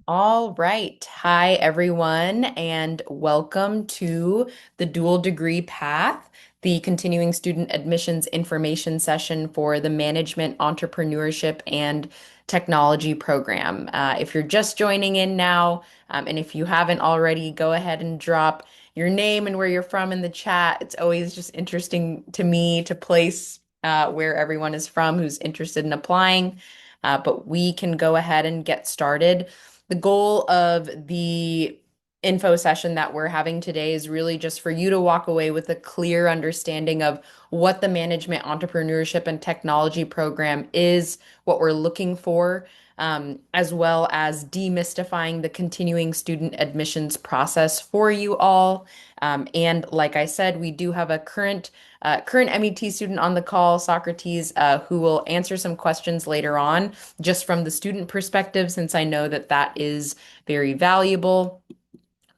All right. Hi, everyone, and welcome to the dual degree path, the continuing student admissions information session for the Management, Entrepreneurship, and Technology program. If you're just joining in now, and if you haven't already, go ahead and drop your name and where you're from in the chat. It's always just interesting to me to place where everyone is from who's interested in applying. But we can go ahead and get started. The goal of the info session that we're having today is really just for you to walk away with a clear understanding of what the Management, Entrepreneurship, and Technology program is, what we're looking for, as well as demystifying the continuing student admissions process for you all. And like I said, we do have a current M.E.T student on the call, Socrates, who will answer some questions later on just from the student perspective, since I know that that is very valuable.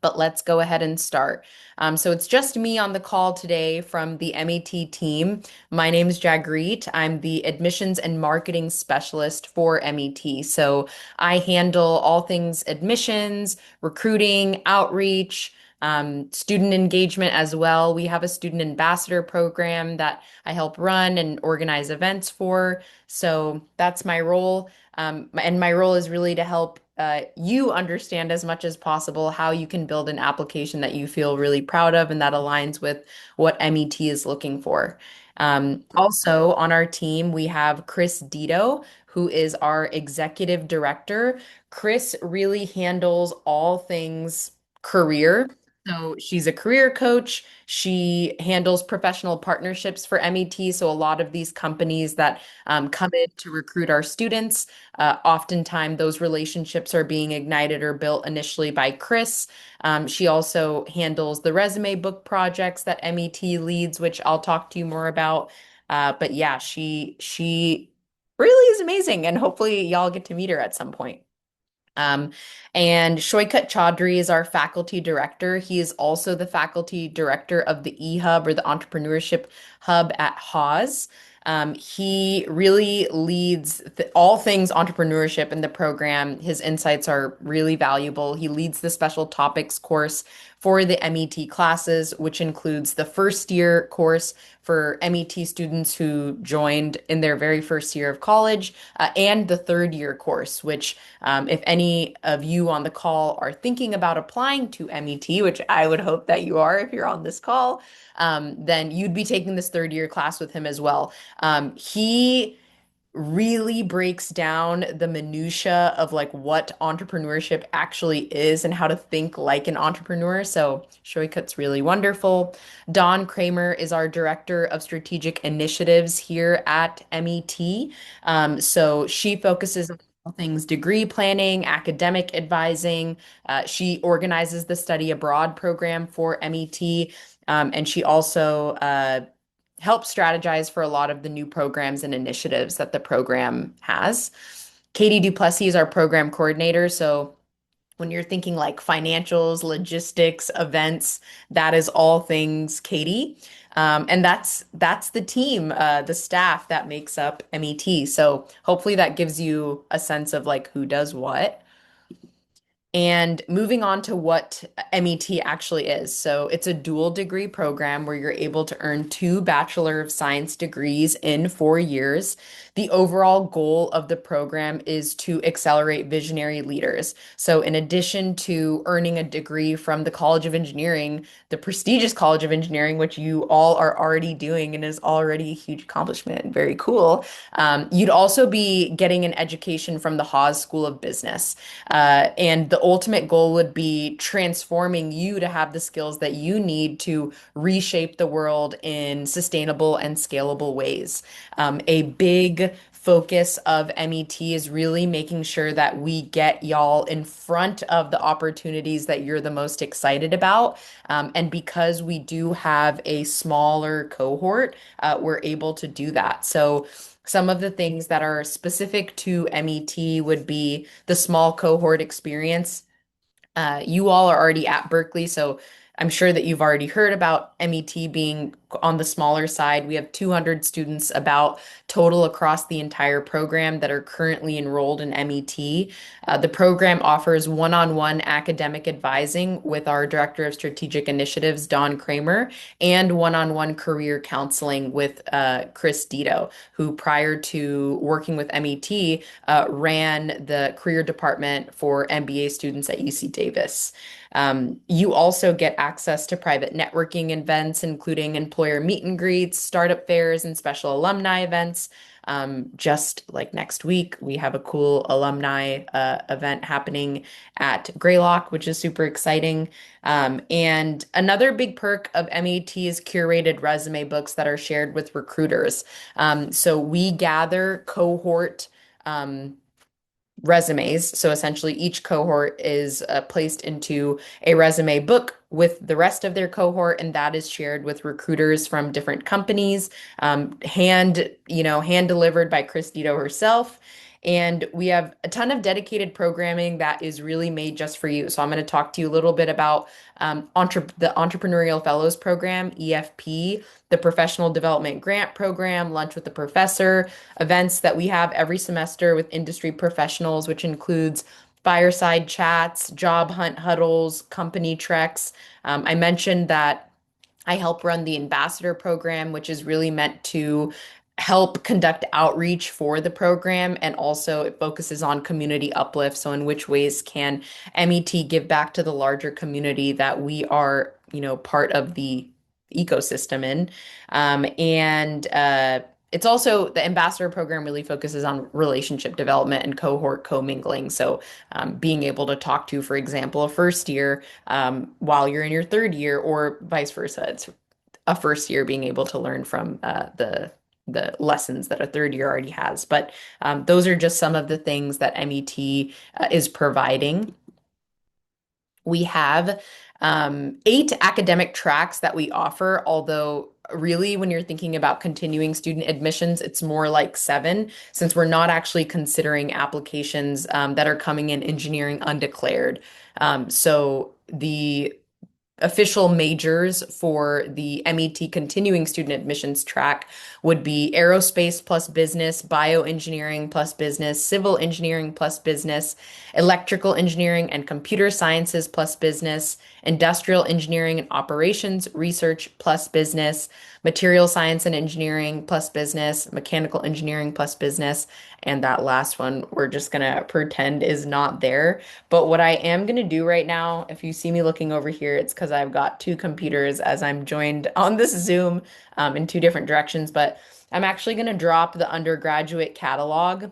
But let's go ahead and start. So it's just me on the call today from the M.E.T team. My name is Jagreet. I'm the admissions and marketing specialist for M.E.T. So I handle all things admissions, recruiting, outreach, student engagement as well. We have a student ambassador program that I help run and organize events for. So that's my role. And my role is really to help you understand as much as possible how you can build an application that you feel really proud of and that aligns with what MET is looking for. Also, on our team, we have Chris Dito, who is our executive director. Chris really handles all things career. So she's a career coach. She handles professional partnerships for MET. So a lot of these companies that come in to recruit our students, oftentimes those relationships are being ignited or built initially by Chris. She also handles the resume book projects that MET leads, which I'll talk to you more about. But yeah, she really is amazing, and hopefully y'all get to meet her at some point. Um, and Shoykut Chaudhry is our faculty director. He is also the faculty director of the eHub or the Entrepreneurship Hub at Haas. He really leads all things entrepreneurship in the program. His insights are really valuable. He leads the special topics course for the MET classes, which includes the first year course for MET students who joined in their very first year of college, and the third year course, which if any of you on the call are thinking about applying to MET, which I would hope that you are if you're on this call, then you'd be taking this third year class with him as well. He really breaks down the minutia of like what entrepreneurship actually is and how to think like an entrepreneur. So Shoykut's really wonderful. Dawn Kramer is our director of strategic initiatives here at MET. So she focuses on all things degree planning, academic advising. She organizes the study abroad program for MET. And she also help strategize for a lot of the new programs and initiatives that the program has. Katie Duplessis is our program coordinator. So when you're thinking like financials, logistics, events, that is all things Katie. And that's the team, the staff that makes up MET. So hopefully that gives you a sense of like who does what. And moving on to what MET actually is. So it's a dual degree program where you're able to earn two Bachelor of Science degrees in 4 years. The overall goal of the program is to accelerate visionary leaders. So in addition to earning a degree from the College of Engineering, the prestigious College of Engineering, which you all are already doing and is already a huge accomplishment, very cool, you'd also be getting an education from the Haas School of Business. And the ultimate goal would be transforming you to have the skills that you need to reshape the world in sustainable and scalable ways. A big focus of MET is really making sure that we get y'all in front of the opportunities that you're the most excited about. And because we do have a smaller cohort, we're able to do that. So some of the things that are specific to MET would be the small cohort experience. You all are already at Berkeley, so I'm sure that you've already heard about MET being on the smaller side. We have 200 students about total across the entire program that are currently enrolled in MET. The program offers one-on-one academic advising with our Director of Strategic Initiatives, Don Kramer, and one-on-one career counseling with Chris Dito, who prior to working with MET ran the career department for MBA students at UC Davis. You also get access to private networking events, including employer meet and greets, startup fairs, and special alumni events. Just like next week, we have a cool alumni event happening at Greylock, which is super exciting. And another big perk of MET is curated resume books that are shared with recruiters. So we gather cohort resumes. So essentially, each cohort is placed into a resume book with the rest of their cohort, and that is shared with recruiters from different companies, hand delivered by Chris Dito herself. And we have a ton of dedicated programming that is really made just for you. So I'm going to talk to you a little bit about the Entrepreneurial Fellows Program, EFP, the Professional Development Grant Program, Lunch with the Professor, events that we have every semester with industry professionals, which includes fireside chats, job hunt huddles, company treks. I mentioned that I help run the ambassador program, which is really meant to help conduct outreach for the program. And also, it focuses on community uplift. So, in which ways can MET give back to the larger community that we are, part of the ecosystem in? And it's also the ambassador program really focuses on relationship development and cohort commingling. So, being able to talk to, for example, a first year while you're in your third year, or vice versa. It's a first year being able to learn from the lessons that a third year already has. But those are just some of the things that MET is providing. We have 8 academic tracks that we offer, although really when you're thinking about continuing student admissions, it's more like 7, since we're not actually considering applications that are coming in engineering undeclared. So the official majors for the MET continuing student admissions track would be aerospace plus business, bioengineering plus business, civil engineering plus business, electrical engineering and computer sciences plus business, industrial engineering and operations research plus business, material science and engineering plus business, mechanical engineering plus business, and that last one we're just gonna pretend is not there. But what I am going to do right now, if you see me looking over here, it's because I've got 2 computers as I'm joined on this Zoom in 2 different directions. But I'm actually going to drop the undergraduate catalog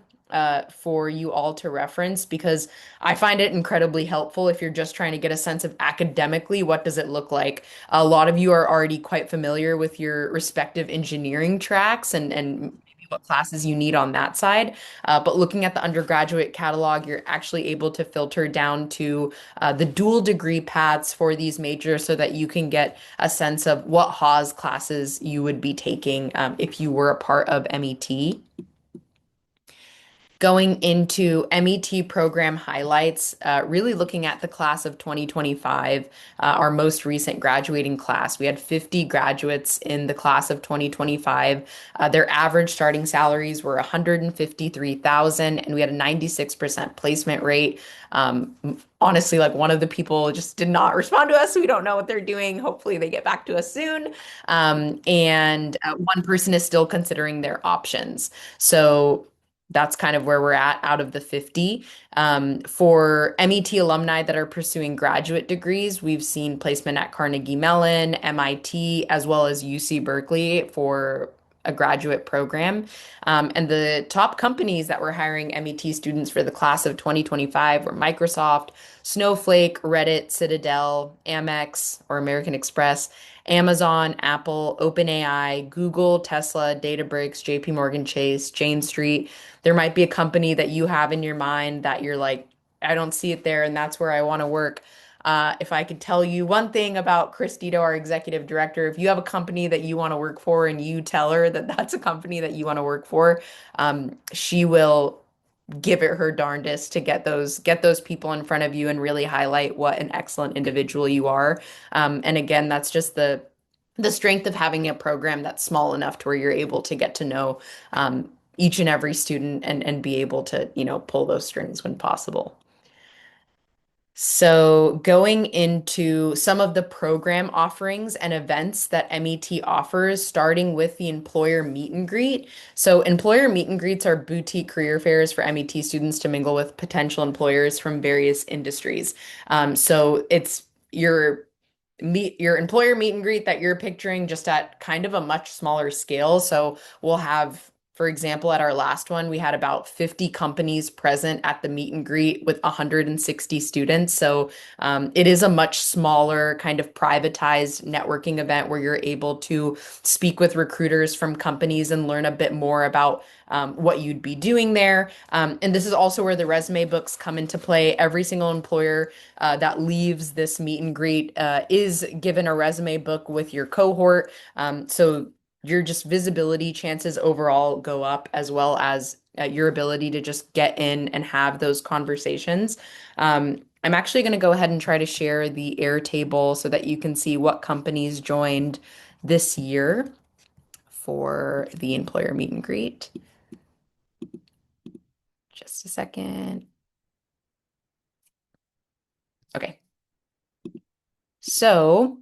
for you all to reference because I find it incredibly helpful if you're just trying to get a sense of academically what does it look like. A lot of you are already quite familiar with your respective engineering tracks and maybe what classes you need on that side. But looking at the undergraduate catalog, you're actually able to filter down to the dual degree paths for these majors so that you can get a sense of what Haas classes you would be taking if you were a part of MET. Going into MET program highlights, really looking at the class of 2025, our most recent graduating class. We had 50 graduates in the class of 2025. Their average starting salaries were 153,000, and we had a 96% placement rate. Honestly, like one of the people just did not respond to us, so we don't know what they're doing. Hopefully, they get back to us soon. And one person is still considering their options. So that's kind of where we're at out of the 50. For MET alumni that are pursuing graduate degrees, we've seen placement at Carnegie Mellon, MIT, as well as UC Berkeley for a graduate program. And the top companies that were hiring MET students for the class of 2025 were Microsoft, Snowflake, Reddit, Citadel, Amex or American Express, Amazon, Apple, OpenAI, Google, Tesla, Databricks, JP Morgan Chase, Jane Street. There might be a company that you have in your mind that you're like, I don't see it there, and that's where I want to work. If I could tell you one thing about Chris Dito, our executive director, if you have a company that you want to work for and you tell her that that's a company that you want to work for, she will give it her darndest to get those people in front of you and really highlight what an excellent individual you are. And again, that's just the the strength of having a program that's small enough to where you're able to get to know each and every student and be able to, pull those strings when possible. So, going into some of the program offerings and events that MET offers, starting with the employer meet and greet. So, employer meet and greets are boutique career fairs for MET students to mingle with potential employers from various industries. So, it's your employer meet and greet that you're picturing just at kind of a much smaller scale. So, we'll have for example, at our last one, we had about 50 companies present at the meet and greet with 160 students. So it is a much smaller, kind of privatized networking event where you're able to speak with recruiters from companies and learn a bit more about what you'd be doing there. And this is also where the resume books come into play. Every single employer that leaves this meet and greet is given a resume book with your cohort. So your just visibility chances overall go up as well as your ability to just get in and have those conversations. I'm actually going to go ahead and try to share the Airtable so that you can see what companies joined this year for the employer meet and greet. Just a second. Okay. So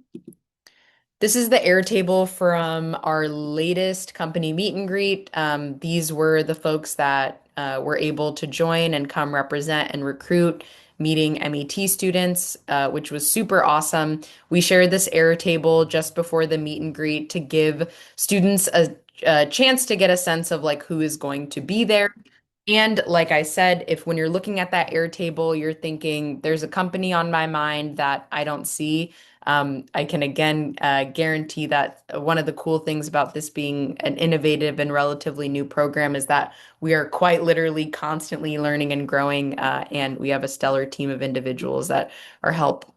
this is the Airtable from our latest company meet and greet. These were the folks that were able to join and come represent and recruit meeting MET students, which was super awesome. We shared this Airtable just before the meet and greet to give students a chance to get a sense of like who is going to be there. And like I said, if when you're looking at that Airtable, you're thinking there's a company on my mind that I don't see, I can again guarantee that one of the cool things about this being an innovative and relatively new program is that we are quite literally constantly learning and growing, and we have a stellar team of individuals that are help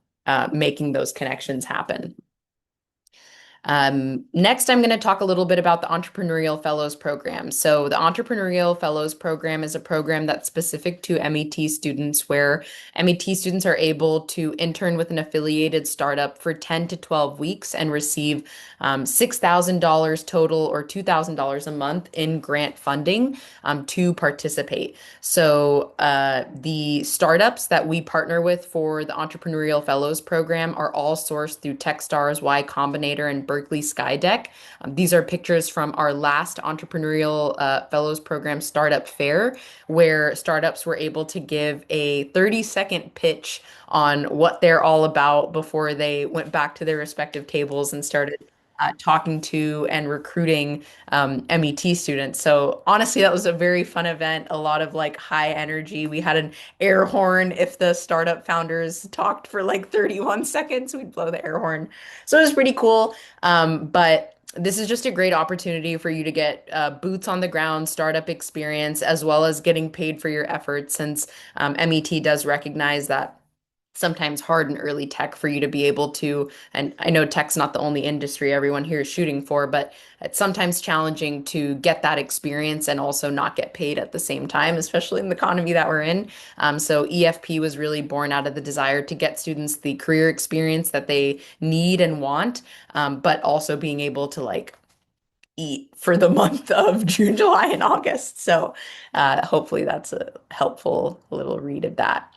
making those connections happen. Next, I'm going to talk a little bit about the Entrepreneurial Fellows Program. So, the Entrepreneurial Fellows Program is a program that's specific to MET students where MET students are able to intern with an affiliated startup for 10 to 12 weeks and receive $6,000 total or $2,000 a month in grant funding to participate. So, the startups that we partner with for the Entrepreneurial Fellows Program are all sourced through Techstars, Y Combinator, and Berkeley Skydeck. These are pictures from our last Entrepreneurial Fellows Program Startup Fair, where startups were able to give a 30-second pitch on what they're all about before they went back to their respective tables and started talking to and recruiting MET students. So honestly, that was a very fun event. A lot of like high energy. We had an air horn. If the startup founders talked for like 31 seconds, we'd blow the air horn. So it was pretty cool. But this is just a great opportunity for you to get boots on the ground startup experience as well as getting paid for your efforts since MET does recognize that sometimes hard and early tech for you to be able to, and I know tech's not the only industry everyone here is shooting for, but it's sometimes challenging to get that experience and also not get paid at the same time, especially in the economy that we're in. So EFP was really born out of the desire to get students the career experience that they need and want, but also being able to like eat for the month of June, July, and August. So hopefully that's a helpful little read of that.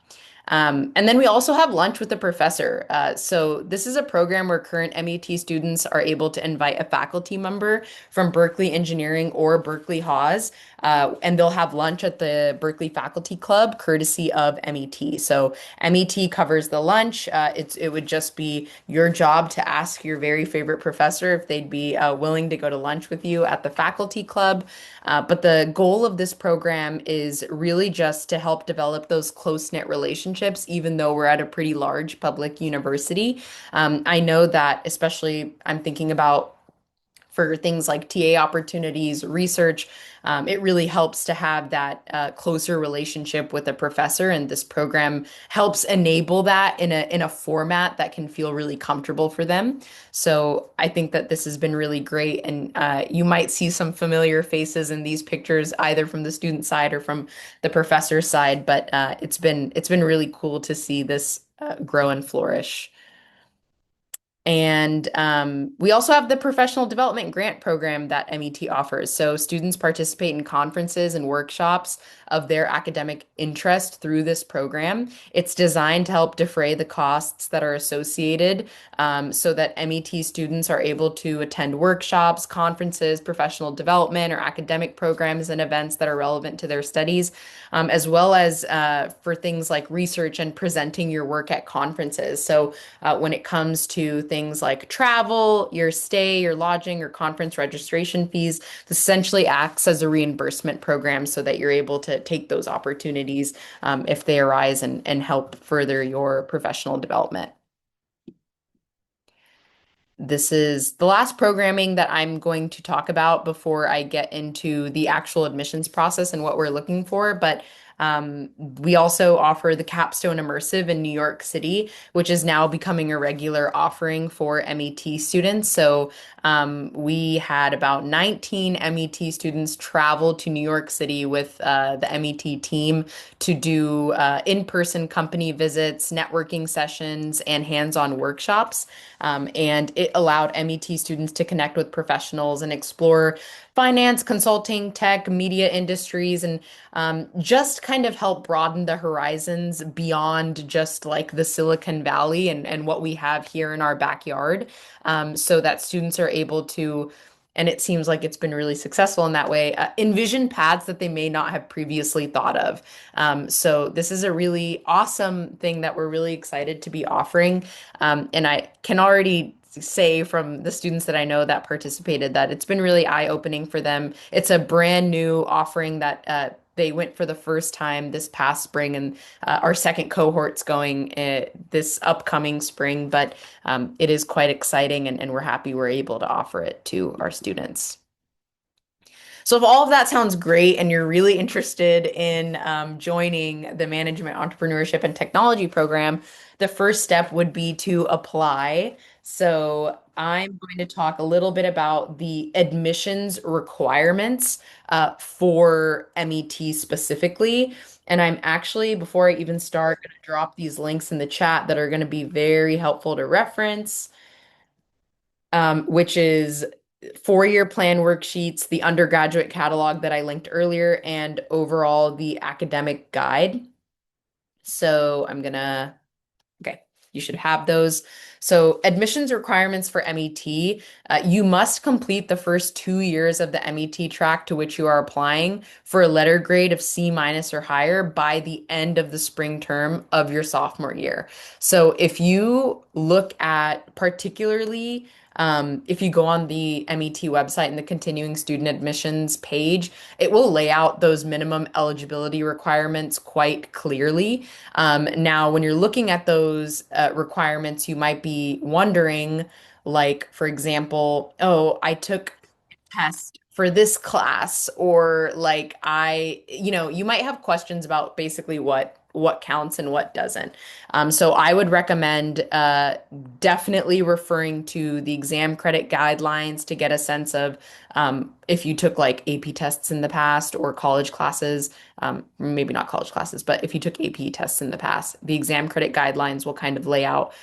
And then we also have lunch with the professor. So this is a program where current MET students are able to invite a faculty member from Berkeley Engineering or Berkeley Haas, and they'll have lunch at the Berkeley Faculty Club, courtesy of MET. So MET covers the lunch. It would just be your job to ask your very favorite professor if they'd be willing to go to lunch with you at the faculty club. But the goal of this program is really just to help develop those close-knit relationships, even though we're at a pretty large public university. I know that, especially, I'm thinking about for things like TA opportunities, research, it really helps to have that closer relationship with a professor, and this program helps enable that in a format that can feel really comfortable for them. So I think that this has been really great, and you might see some familiar faces in these pictures, either from the student side or from the professor side. But it's been really cool to see this grow and flourish. And we also have the professional development grant program that MET offers. So students participate in conferences and workshops of their academic interest through this program. It's designed to help defray the costs that are associated so that MET students are able to attend workshops, conferences, professional development, or academic programs and events that are relevant to their studies, as well as for things like research and presenting your work at conferences. So when it comes to things like travel, your stay, your lodging, your conference registration fees, this essentially acts as a reimbursement program so that you're able to take those opportunities if they arise and help further your professional development. This is the last programming that I'm going to talk about before I get into the actual admissions process and what we're looking for. But we also offer the Capstone Immersive in New York City, which is now becoming a regular offering for MET students. So we had about 19 MET students travel to New York City with the MET team to do in-person company visits, networking sessions, and hands-on workshops. And it allowed MET students to connect with professionals and explore finance, consulting, tech, media industries, and just kind of help broaden the horizons beyond just like the Silicon Valley and what we have here in our backyard, so that students are able to. And it seems like it's been really successful in that way. Envision paths that they may not have previously thought of. So, this is a really awesome thing that we're really excited to be offering. And I can already say from the students that I know that participated that it's been really eye-opening for them. It's a brand new offering that they went for the first time this past spring, and our second cohort's going this upcoming spring. But it is quite exciting, and we're happy we're able to offer it to our students. So if all of that sounds great and you're really interested in joining the Management, Entrepreneurship, and Technology program, the first step would be to apply. So I'm going to talk a little bit about the admissions requirements for MET specifically. And I'm actually, before I even start, going to drop these links in the chat that are going to be very helpful to reference, which is four-year plan worksheets, the undergraduate catalog that I linked earlier, and overall the academic guide. So I'm gonna Okay, you should have those. So, admissions requirements for MET, you must complete the first 2 years of the MET track to which you are applying for a letter grade of C minus or higher by the end of the spring term of your sophomore year. So, if you look at particularly if you go on the MET website and the continuing student admissions page, it will lay out those minimum eligibility requirements quite clearly. Now, when you're looking at those requirements, you might be wondering, like, for example, oh, I took test for this class, or like you might have questions about basically what counts and what doesn't. So I would recommend definitely referring to the exam credit guidelines to get a sense of if you took like AP tests in the past or college classes, maybe not college classes, but if you took AP tests in the past, the exam credit guidelines will kind of lay out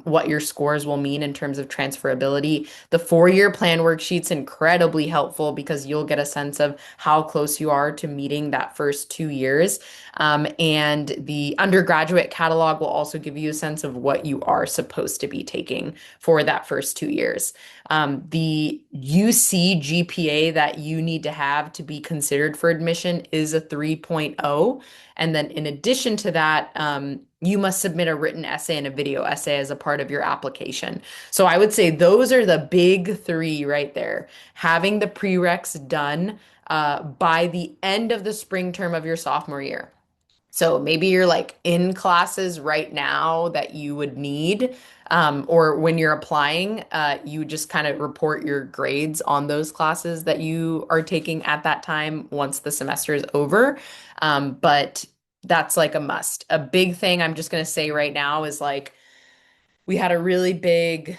what your scores will mean in terms of transferability. The four-year plan worksheet's incredibly helpful because you'll get a sense of how close you are to meeting that first 2 years. And the undergraduate catalog will also give you a sense of what you are supposed to be taking for that first 2 years. The UC GPA that you need to have to be considered for admission is a 3.0. And then in addition to that, you must submit a written essay and a video essay as a part of your application. So I would say those are the big three right there. Having the prereqs done by the end of the spring term of your sophomore year. So maybe you're like in classes right now that you would need, or when you're applying, you just kind of report your grades on those classes that you are taking at that time once the semester is over. But that's like a must. A big thing I'm just going to say right now is like we had a really big,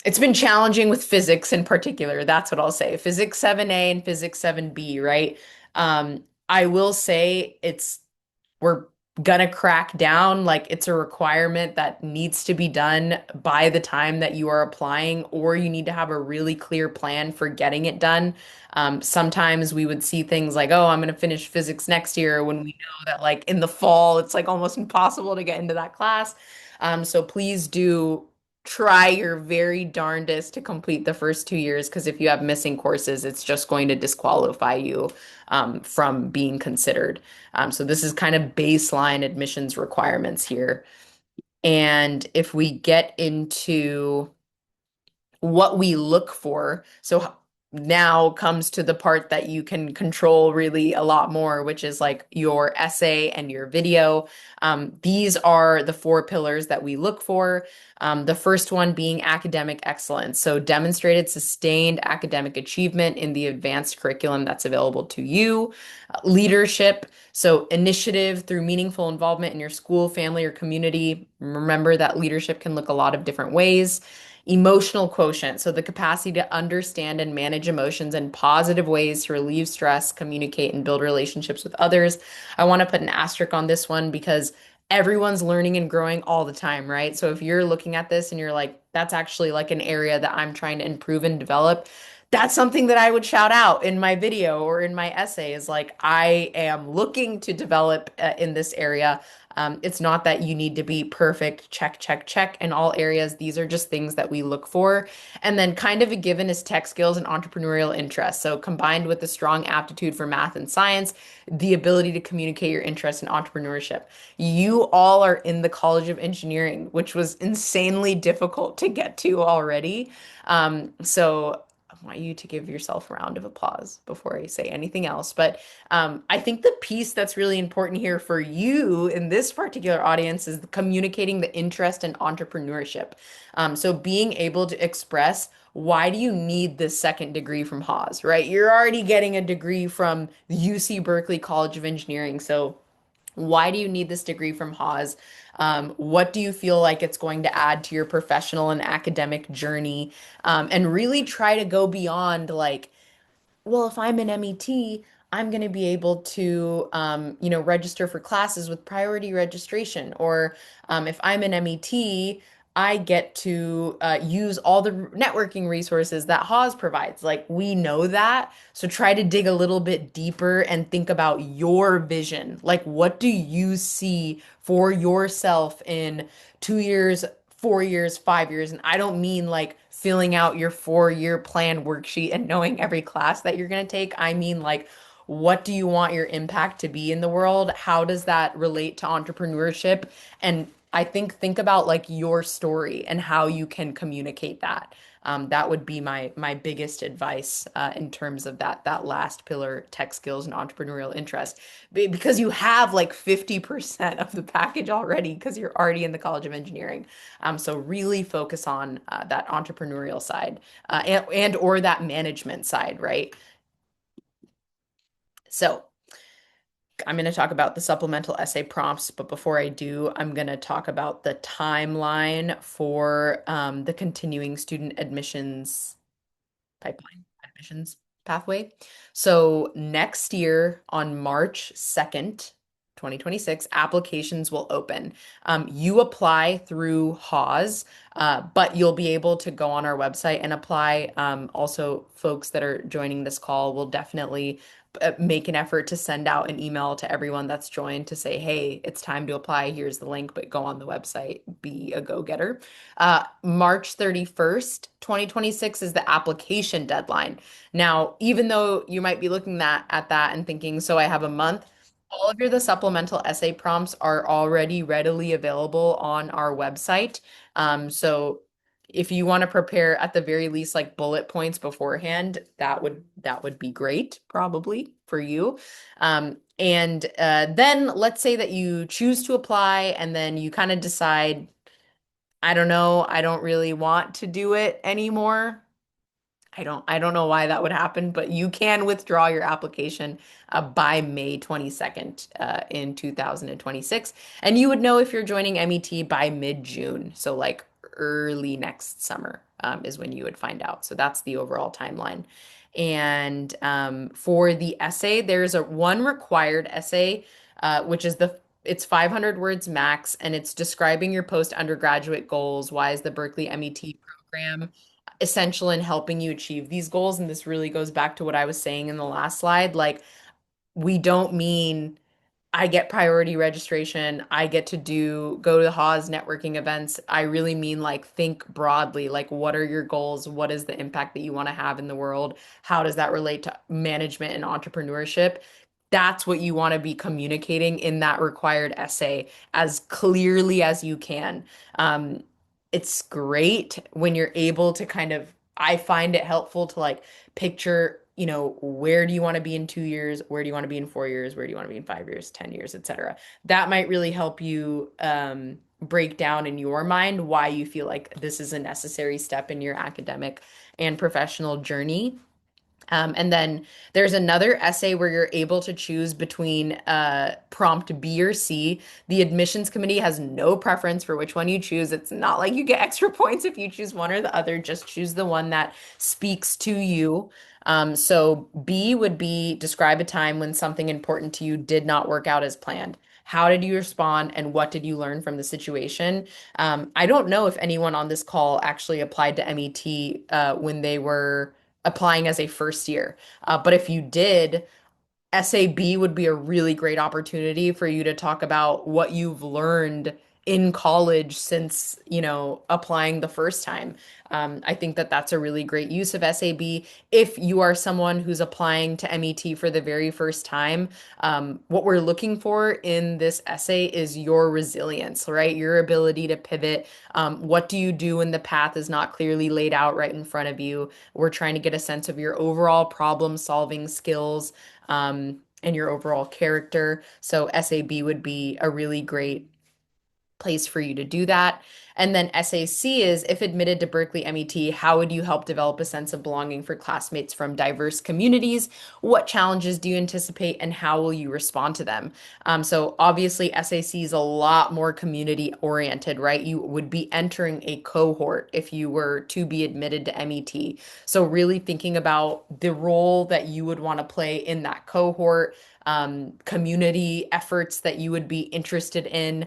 it's been challenging with physics in particular. That's what I'll say. Physics 7A and Physics 7B, right? I will say we're gonna crack down. Like it's a requirement that needs to be done by the time that you are applying, or you need to have a really clear plan for getting it done. Sometimes we would see things like, oh, I'm gonna finish physics next year when we know that like in the fall it's like almost impossible to get into that class. So please do try your very darndest to complete the first 2 years because if you have missing courses, it's just going to disqualify you from being considered. So this is kind of baseline admissions requirements here. And if we get into what we look for. So now comes to the part that you can control really a lot more, which is like your essay and your video. These are the four pillars that we look for. The first one being academic excellence. So demonstrated sustained academic achievement in the advanced curriculum that's available to you. Leadership. So initiative through meaningful involvement in your school, family, or community. Remember that leadership can look a lot of different ways. Emotional quotient, so the capacity to understand and manage emotions in positive ways to relieve stress, communicate, and build relationships with others. I want to put an asterisk on this one because everyone's learning and growing all the time, right? So if you're looking at this and you're like, that's actually like an area that I'm trying to improve and develop, that's something that I would shout out in my video or in my essay is like, I am looking to develop in this area. It's not that you need to be perfect, check, check, check in all areas. These are just things that we look for. And then, kind of a given is tech skills and entrepreneurial interests. So, combined with a strong aptitude for math and science, the ability to communicate your interest in entrepreneurship. You all are in the College of Engineering, which was insanely difficult to get to already. So, I want you to give yourself a round of applause before I say anything else. But I think the piece that's really important here for you in this particular audience is communicating the interest in entrepreneurship. So being able to express why do you need this second degree from Haas, right? You're already getting a degree from UC Berkeley College of Engineering. So why do you need this degree from Haas? What do you feel like it's going to add to your professional and academic journey? And really try to go beyond like, well, if I'm an MET, I'm going to be able to, register for classes with priority registration. Or if I'm an MET, I get to use all the networking resources that Haas provides. Like, we know that. So try to dig a little bit deeper and think about your vision. Like, what do you see for yourself in 2 years, 4 years, 5 years? And I don't mean like filling out your 4 year plan worksheet and knowing every class that you're going to take. I mean, like, what do you want your impact to be in the world? How does that relate to entrepreneurship? And I think about like your story and how you can communicate that. That would be my biggest advice in terms of that last pillar, tech skills and entrepreneurial interest, because you have like 50% of the package already because you're already in the College of Engineering. So really focus on that entrepreneurial side and or that management side, right? So I'm going to talk about the supplemental essay prompts, but before I do, I'm going to talk about the timeline for the continuing student admissions pipeline admissions pathway. So next year on March 2nd, 2026, applications will open. You apply through Haas, but you'll be able to go on our website and apply. Also, folks that are joining this call will definitely make an effort to send out an email to everyone that's joined to say, hey, it's time to apply. Here's the link, but go on the website, be a go-getter. March 31st, 2026 is the application deadline. Now, even though you might be looking at that and thinking, so I have a month, all of the supplemental essay prompts are already readily available on our website. So if you want to prepare at the very least like bullet points beforehand, that would be great, probably for you. And then let's say that you choose to apply and then you kind of decide, I don't know, I don't really want to do it anymore. I don't know why that would happen, but you can withdraw your application by May 22nd in 2026. And you would know if you're joining MET by mid-June. So like early next summer is when you would find out. So that's the overall timeline. And for the essay, there's a one required essay, which is it's 500 words max, and it's describing your post-undergraduate goals. Why is the Berkeley MET program essential in helping you achieve these goals? And this really goes back to what I was saying in the last slide. Like, we don't mean I get priority registration. I get to go to the Haas networking events. I really mean like think broadly. Like, what are your goals? What is the impact that you want to have in the world? How does that relate to management and entrepreneurship? That's what you want to be communicating in that required essay as clearly as you can. Um, it's great when you're able to kind of, I find it helpful to like picture, where do you want to be in 2 years? Where do you want to be in 4 years? Where do you want to be in 5 years, 10 years, etc. That might really help you break down in your mind why you feel like this is a necessary step in your academic and professional journey. And then there's another essay where you're able to choose between prompt B or C. The admissions committee has no preference for which one you choose. It's not like you get extra points if you choose one or the other. Just choose the one that speaks to you. So B would be describe a time when something important to you did not work out as planned. How did you respond and what did you learn from the situation? I don't know if anyone on this call actually applied to MET when they were applying as a first year. But if you did, SAB would be a really great opportunity for you to talk about what you've learned in college since, applying the first time. I think that that's a really great use of SAB. If you are someone who's applying to MET for the very first time, what we're looking for in this essay is your resilience, right? Your ability to pivot. What do you do when the path is not clearly laid out right in front of you? We're trying to get a sense of your overall problem solving skills and your overall character. So SAB would be a really great place for you to do that. And then SAC is if admitted to Berkeley MET, how would you help develop a sense of belonging for classmates from diverse communities? What challenges do you anticipate and how will you respond to them? So obviously SAC is a lot more community oriented, right? You would be entering a cohort if you were to be admitted to MET. So really thinking about the role that you would want to play in that cohort, community efforts that you would be interested in.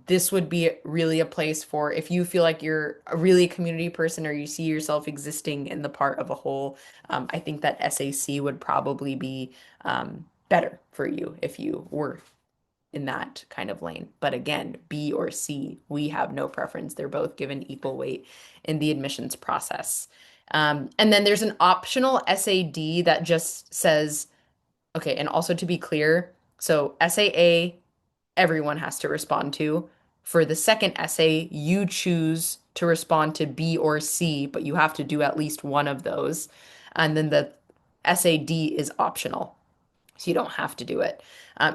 This would be really a place for if you feel like you're a really community person or you see yourself existing in the part of a whole. I think that SAC would probably be better for you if you were in that kind of lane. But again, B or C, we have no preference. They're both given equal weight in the admissions process. And then there's an optional SAD that just says, okay, and also to be clear, so SAA everyone has to respond to. For the second essay, you choose to respond to B or C, but you have to do at least one of those. And then the SAD is optional, so you don't have to do it.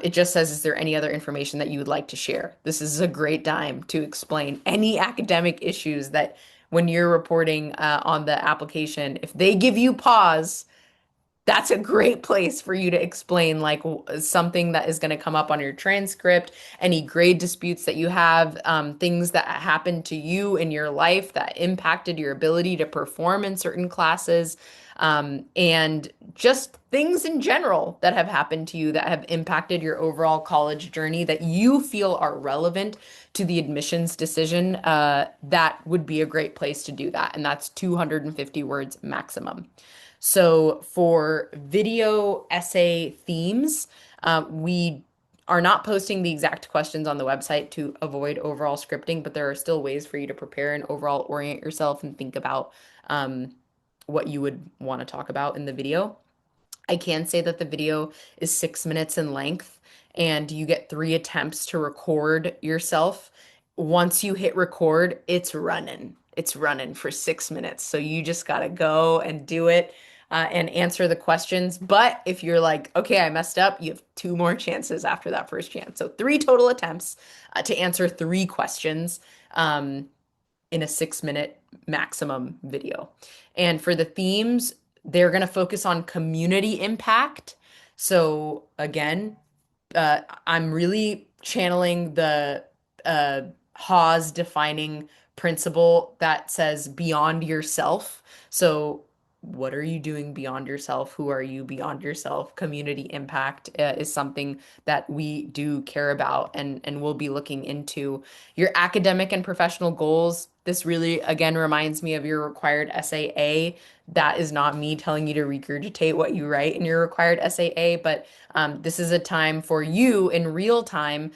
It just says, is there any other information that you would like to share? This is a great time to explain any academic issues that when you're reporting on the application, if they give you pause, that's a great place for you to explain like something that is going to come up on your transcript, any grade disputes that you have, things that happened to you in your life that impacted your ability to perform in certain classes, and just things in general that have happened to you that have impacted your overall college journey that you feel are relevant to the admissions decision. That would be a great place to do that. And that's 250 words maximum. So for video essay themes, we are not posting the exact questions on the website to avoid overall scripting, but there are still ways for you to prepare and overall orient yourself and think about what you would want to talk about in the video. I can say that the video is 6 minutes in length and you get 3 attempts to record yourself. Once you hit record, it's running. It's running for 6 minutes. So you just got to go and do it and answer the questions. But if you're like, okay, I messed up, you have two more chances after that first chance. So three total attempts to answer 3 questions. In a 6 minute maximum video. And for the themes, they're going to focus on community impact. So again, I'm really channeling the uh, Hawes defining principle that says beyond yourself. So what are you doing beyond yourself? Who are you beyond yourself? Community impact is something that we do care about and we'll be looking into. Your academic and professional goals. This really, again, reminds me of your required SAA. That is not me telling you to regurgitate what you write in your required SAA, but this is a time for you in real time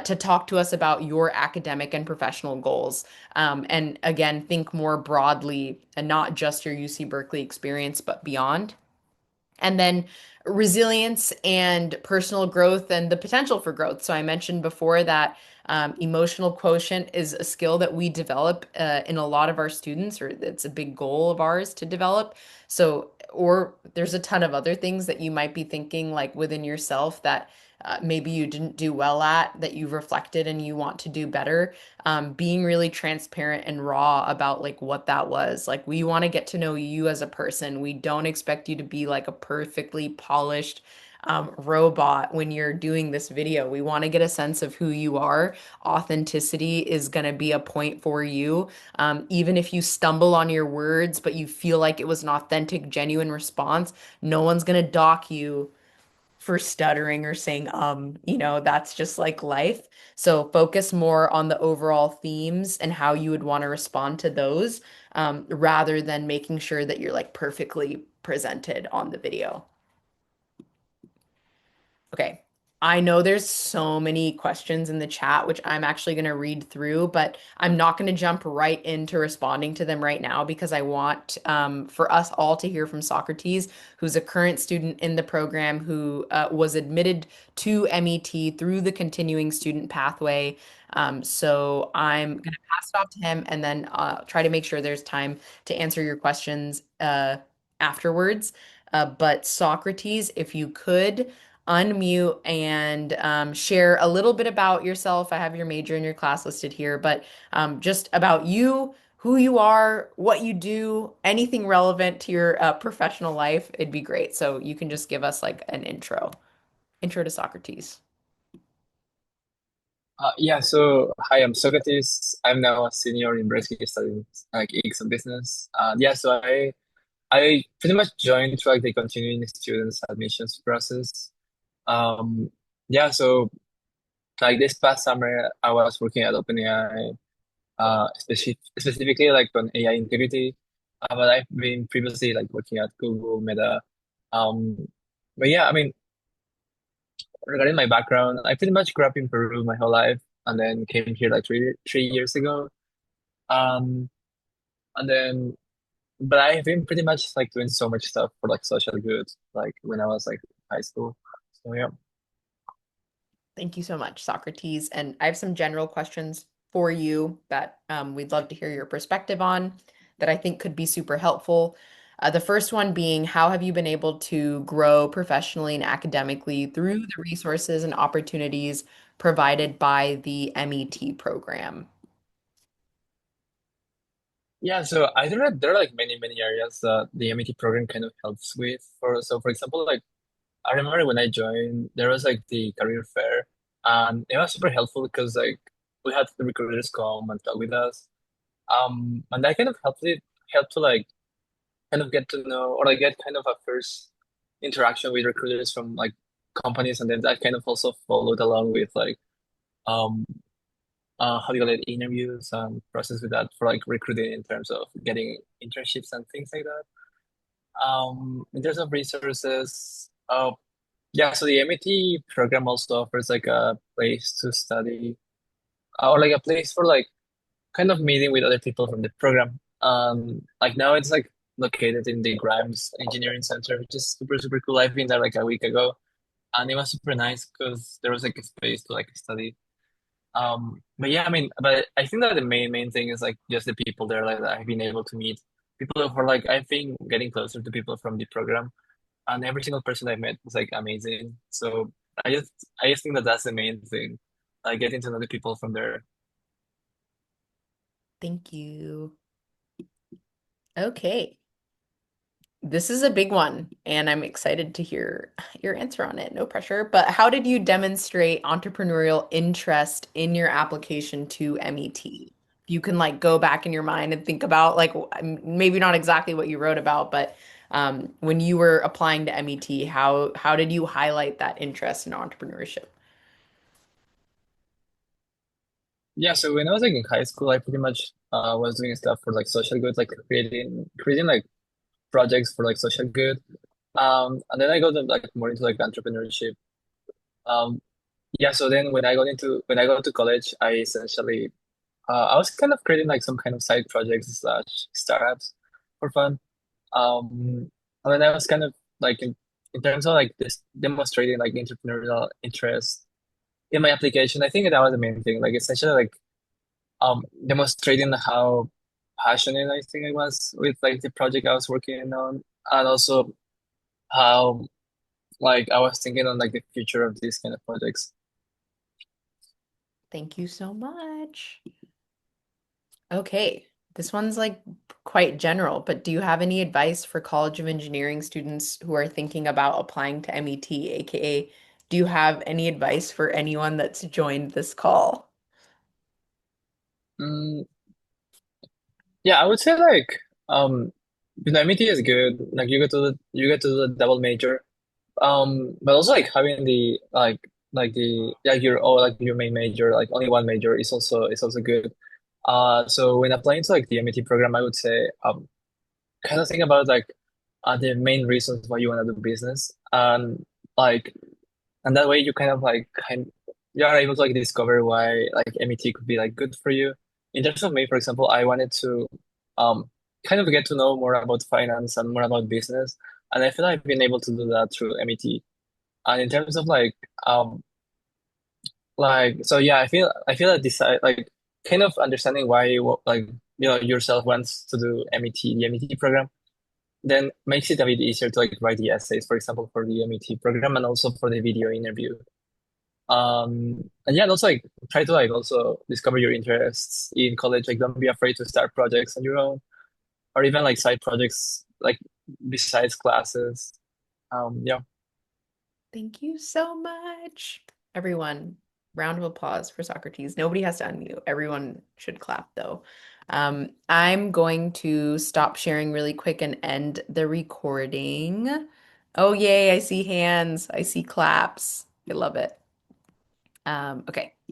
to talk to us about your academic and professional goals. And again, think more broadly and not just your UC Berkeley experience, but beyond. And then resilience and personal growth and the potential for growth. So I mentioned before that emotional quotient is a skill that we develop in a lot of our students, or it's a big goal of ours to develop. So, or there's a ton of other things that you might be thinking like within yourself that maybe you didn't do well at, that you've reflected and you want to do better. Being really transparent and raw about like what that was. Like we want to get to know you as a person. We don't expect you to be like a perfectly polished robot when you're doing this video. We want to get a sense of who you are. Authenticity is going to be a point for you. Even if you stumble on your words, but you feel like it was an authentic, genuine response, no one's going to dock you for stuttering or saying that's just like life. So focus more on the overall themes and how you would want to respond to those, rather than making sure that you're like perfectly presented on the video. Okay. I know there's so many questions in the chat, which I'm actually going to read through, but I'm not going to jump right into responding to them right now because I want for us all to hear from Socrates, who's a current student in the program who was admitted to MET through the continuing student pathway. So I'm going to pass it off to him and then try to make sure there's time to answer your questions afterwards. But Socrates, if you could unmute and share a little bit about yourself. I have your major and your class listed here, but just about you, who you are, what you do, anything relevant to your professional life, it'd be great. So you can just give us like an intro to Socrates. Yeah, so hi, I'm Socrates. I'm now a senior in university studying like economics and business. Yeah, so I pretty much joined through like the continuing students admissions process. Um, yeah, so like this past summer, I was working at OpenAI, specifically like on AI integrity. But I've been previously like working at Google, Meta. Um, but yeah, I mean, regarding my background, I pretty much grew up in Peru my whole life, and then came here like three years ago. Um, and then, but I've been pretty much like doing so much stuff for like social good, like when I was like high school. So yeah. Thank you so much, Socrates. And I have some general questions for you that we'd love to hear your perspective on that I think could be super helpful. The first one being, how have you been able to grow professionally and academically through the resources and opportunities provided by the MET program? Yeah, so I don't know, there are like many areas that the M.E.T program kind of helps with. For example, like I remember when I joined, there was like the career fair, and it was super helpful because like we had the recruiters come and talk with us. And that kind of helped to like kind of get to know or like get kind of a first interaction with recruiters from like companies, and then that kind of also followed along with like um how do you call it, interviews and process with that for like recruiting in terms of getting internships and things like that. In terms of resources, yeah, so the MET program also offers like a place to study, or like a place for like kind of meeting with other people from the program. Like now it's like located in the Grimes Engineering Center, which is super cool. I've been there like a week ago, and it was super nice because there was like a space to like study. But yeah, I mean, but I think that the main thing is like just the people there, like that I've been able to meet people who are like I've been getting closer to people from the program, and every single person I met was like amazing. So I just think that that's the main thing, like getting to know the people from there. Thank you. Okay. This is a big one, and I'm excited to hear your answer on it. No pressure, but how did you demonstrate entrepreneurial interest in your application to MET? you can like go back in your mind and think about like maybe not exactly what you wrote about, but when you were applying to MET, how did you highlight that interest in entrepreneurship? Yeah, so when I was like in high school, I pretty much was doing stuff for like social good, like creating like projects for like social good. And then I got like more into like entrepreneurship. Um, yeah, so then when I got to college, I essentially I was kind of creating like some kind of side projects slash startups for fun. And then I was kind of like in terms of like this demonstrating like entrepreneurial interest in my application. I think that was the main thing. Like essentially like demonstrating how passionate I think I was with like the project I was working on, and also how like I was thinking on like the future of these kind of projects. Thank you so much. Okay, this one's like quite general, but do you have any advice for College of Engineering students who are thinking about applying to MET, aka do you have any advice for anyone that's joined this call? Mm, yeah, I would say like M.E.T is good. Like you get to do the double major. But also like having the like the like your oh like your main major, like only one major is also good. So when applying to like the M.E.T program, I would say kind of think about like the main reasons why you want to do business, and like and that way you kind of like you are able to like discover why like MET could be like good for you. In terms of me, for example, I wanted to um kind of get to know more about finance and more about business, and I feel I've been able to do that through MET. And in terms of um like so yeah, I feel like decide like kind of understanding why like yourself wants to do MET, the MET program, then makes it a bit easier to like write the essays, for example, for the MET program and also for the video interview. And yeah, and also like try to like also discover your interests in college. Like don't be afraid to start projects on your own or even like side projects like besides classes. Yeah. Thank you so much. Everyone, round of applause for Socrates. Nobody has to unmute. Everyone should clap though. I'm going to stop sharing really quick and end the recording. Oh, yay, I see hands. I see claps. I love it. Okay.